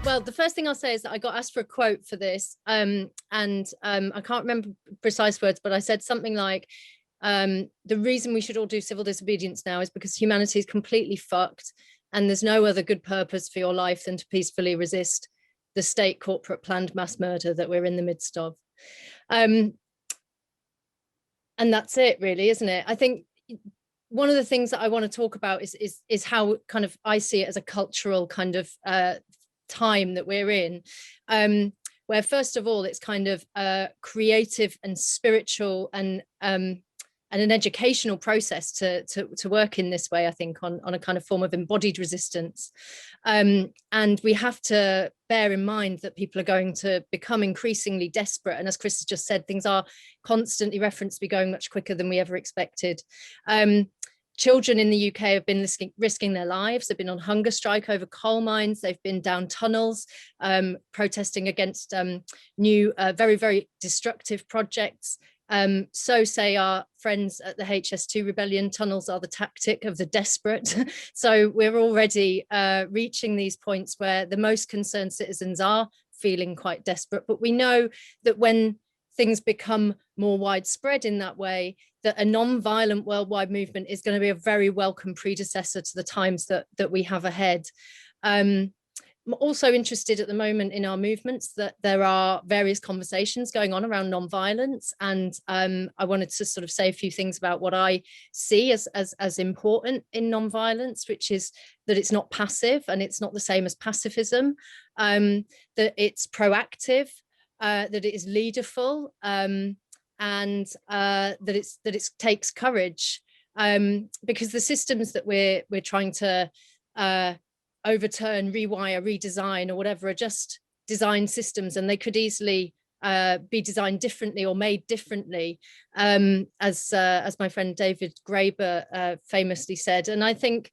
Well, the first thing I'll say is that I got asked for a quote for this, and I can't remember precise words, but I said something like, the reason we should all do civil disobedience now is because humanity is completely fucked, and there's no other good purpose for your life than to peacefully resist the state corporate planned mass murder that we're in the midst of. And that's it, really, isn't it? I think one of the things that I want to talk about is how kind of I see it as a cultural kind of time that we're in, where first of all it's kind of creative and spiritual and an educational process to work in this way, I think, on a kind of form of embodied resistance. And we have to bear in mind that people are going to become increasingly desperate. And as Chris has just said, things are constantly referenced to be going much quicker than we ever expected. Children in the UK have been risking their lives. They've been on hunger strike over coal mines. They've been down tunnels, protesting against new, very, very destructive projects. So say our friends at the HS2 rebellion, tunnels are the tactic of the desperate. So we're already reaching these points where the most concerned citizens are feeling quite desperate. But we know that when things become more widespread in that way, that a non-violent worldwide movement is going to be a very welcome predecessor to the times that we have ahead. I'm also interested at the moment in our movements that there are various conversations going on around non-violence, and I wanted to sort of say a few things about what I see as important in non-violence, which is that it's not passive and it's not the same as pacifism, that it's proactive, that it is leaderful, and that it takes courage, because the systems that we're trying to overturn, rewire, redesign, or whatever are just design systems, and they could easily be designed differently or made differently, as my friend David Graeber famously said. And I think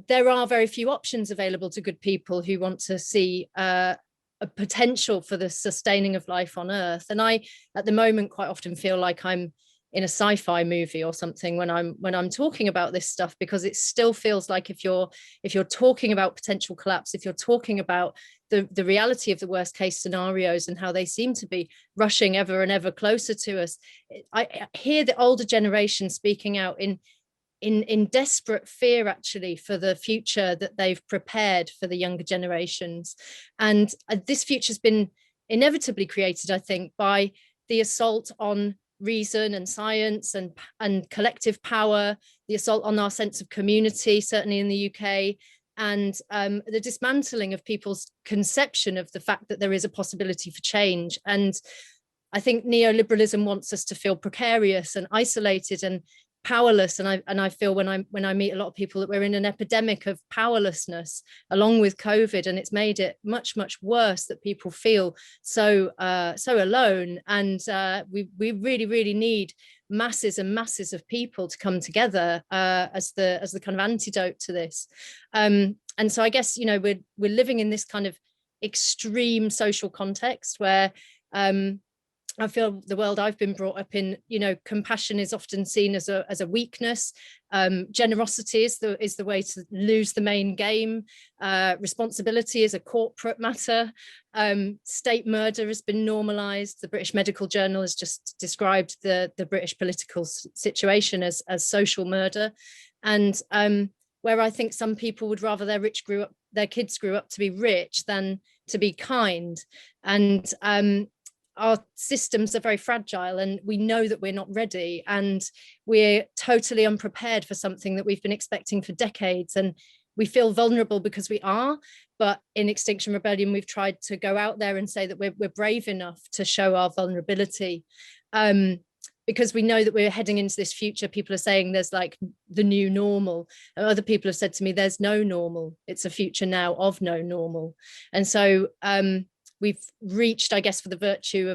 there are very few options available to good people who want to see a potential for the sustaining of life on Earth. And I, at the moment, quite often feel like I'm in a sci-fi movie or something when I'm talking about this stuff, because it still feels like if you're talking about potential collapse, if you're talking about the reality of the worst case scenarios and how they seem to be rushing ever and ever closer to us, I hear the older generation speaking out in desperate fear, actually, for the future that they've prepared for the younger generations. And this future has been inevitably created, I think, by the assault on reason and science and collective power, the assault on our sense of community, certainly in the UK, and the dismantling of people's conception of the fact that there is a possibility for change. And I think neoliberalism wants us to feel precarious and isolated and powerless, and I feel when I meet a lot of people that we're in an epidemic of powerlessness along with COVID, and it's made it much worse that people feel so alone. And we really need masses and masses of people to come together as the kind of antidote to this. And so I guess, you know, we're living in this kind of extreme social context where I feel the world I've been brought up in, you know, compassion is often seen as a weakness. Generosity is the way to lose the main game. Situation is a corporate matter. State murder has been normalized. The British Medical Journal has just described the British political situation as social murder. And where I think some people would rather their kids grew up to be rich than to be kind. And our systems are very fragile, and we know that we're not ready, and we're totally unprepared for something that we've been expecting for decades. And we feel vulnerable because we are, but in Extinction Rebellion, we've tried to go out there and say that we're brave enough to show our vulnerability, because we know that we're heading into this future. People are saying there's like the new normal. And other people have said to me, there's no normal. It's a future now of no normal. And so we've reached, I guess, for the virtue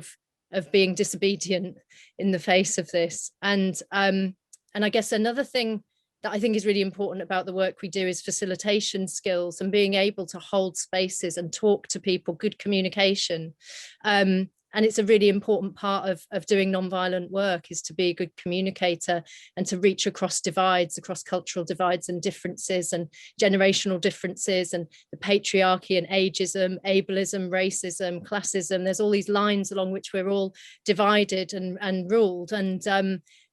of being disobedient in the face of this. And I guess another thing that I think is really important about the work we do is facilitation skills and being able to hold spaces and talk to people, good communication. And it's a really important part of doing nonviolent work, is to be a good communicator and to reach across divides, across cultural divides and differences and generational differences, and the patriarchy and ageism, ableism, racism, classism. There's all these lines along which we're all divided and ruled. And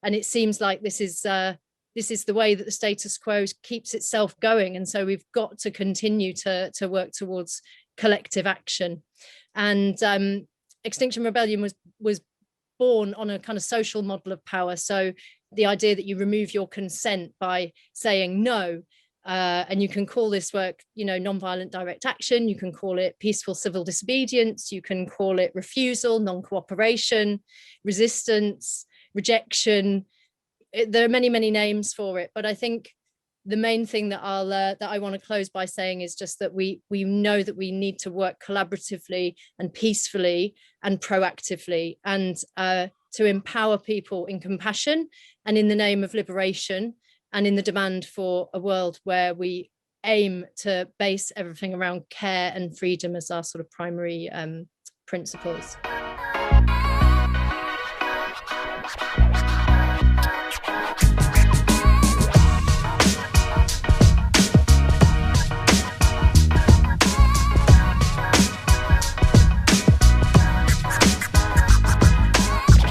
it seems like this is the way that the status quo keeps itself going. And so we've got to continue to work towards collective action. And Extinction Rebellion was born on a kind of social model of power. So the idea that you remove your consent by saying no, and you can call this work, nonviolent direct action, you can call it peaceful civil disobedience, you can call it refusal, non-cooperation, resistance, rejection. There are many, many names for it, but I think the main thing that I want to close by saying is just that we know that we need to work collaboratively and peacefully and proactively, and to empower people in compassion and in the name of liberation, and in the demand for a world where we aim to base everything around care and freedom as our sort of primary principles.